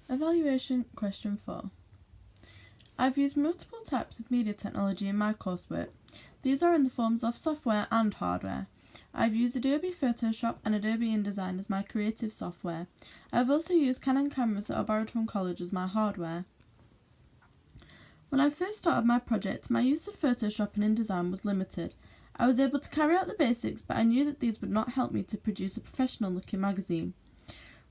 Evaluation question 4. I've used multiple types of media technology in my coursework. These are in the forms of software and hardware. I've used Adobe Photoshop and Adobe InDesign as my creative software. I've also used Canon cameras that I borrowed from college as my hardware. When I first started my project, my use of Photoshop and InDesign was limited. I was able to carry out the basics, but I knew that these would not help me to produce a professional-looking magazine.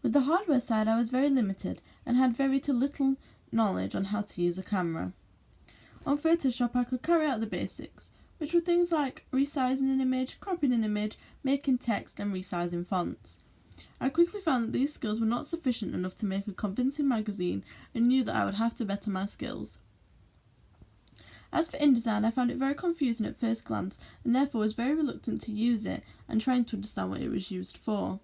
With the hardware side, I was very limited and had very little knowledge on how to use a camera. On Photoshop, I could carry out the basics, which were things like resizing an image, cropping an image, making text, and resizing fonts. I quickly found that these skills were not sufficient enough to make a convincing magazine and knew that I would have to better my skills. As for InDesign, I found it very confusing at first glance and therefore was very reluctant to use it and trying to understand what it was used for.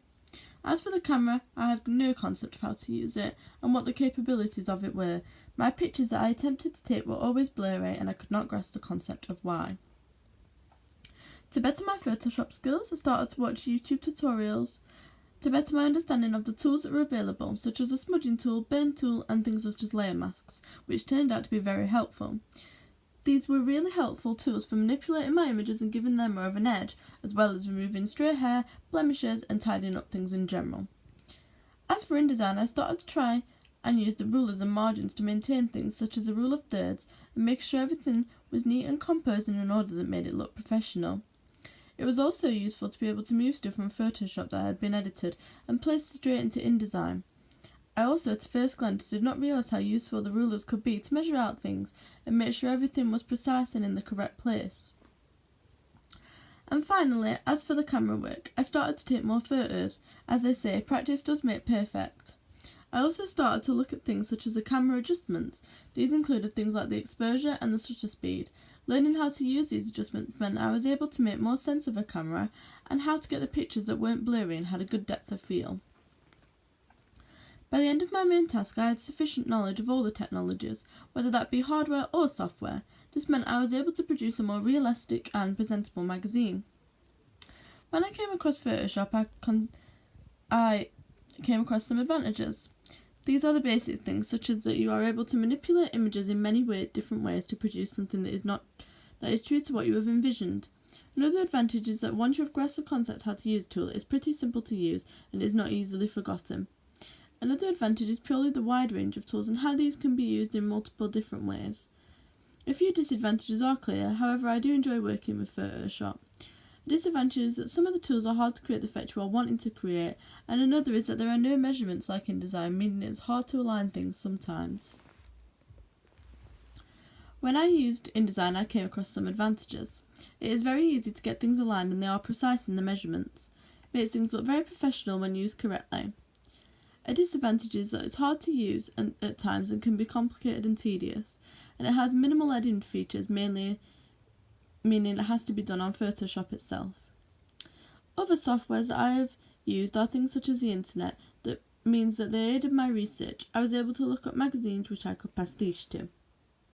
As for the camera, I had no concept of how to use it and what the capabilities of it were. My pictures that I attempted to take were always blurry and I could not grasp the concept of why. To better my Photoshop skills, I started to watch YouTube tutorials to better my understanding of the tools that were available, such as the smudging tool, burn tool, and things such as layer masks, which turned out to be very helpful. These were really helpful tools for manipulating my images and giving them more of an edge, as well as removing stray hair, blemishes, and tidying up things in general. As for InDesign, I started to try and use the rulers and margins to maintain things such as a rule of thirds and make sure everything was neat and composed in an order that made it look professional. It was also useful to be able to move stuff from Photoshop that had been edited and place it straight into InDesign. I also, at first glance, did not realise how useful the rulers could be to measure out things and make sure everything was precise and in the correct place. And finally, as for the camera work, I started to take more photos. As they say, practice does make perfect. I also started to look at things such as the camera adjustments. These included things like the exposure and the shutter speed. Learning how to use these adjustments meant I was able to make more sense of a camera and how to get the pictures that weren't blurry and had a good depth of field. By the end of my main task, I had sufficient knowledge of all the technologies, whether that be hardware or software. This meant I was able to produce a more realistic and presentable magazine. When I came across Photoshop, I came across some advantages. These are the basic things, such as that you are able to manipulate images in many different ways to produce something that is true to what you have envisioned. Another advantage is that once you have grasped the concept how to use a tool, it is pretty simple to use and is not easily forgotten. Another advantage is purely the wide range of tools and how these can be used in multiple different ways. A few disadvantages are clear, however I do enjoy working with Photoshop. A disadvantage is that some of the tools are hard to create the effect you are wanting to create, and another is that there are no measurements like InDesign, meaning it's hard to align things sometimes. When I used InDesign, I came across some advantages. It is very easy to get things aligned and they are precise in the measurements. It makes things look very professional when used correctly. A disadvantage is that it's hard to use at times and can be complicated and tedious, and it has minimal editing features, mainly meaning it has to be done on Photoshop itself. Other softwares that I have used are things such as the internet, that means that they aided my research. I was able to look up magazines which I could pastiche to.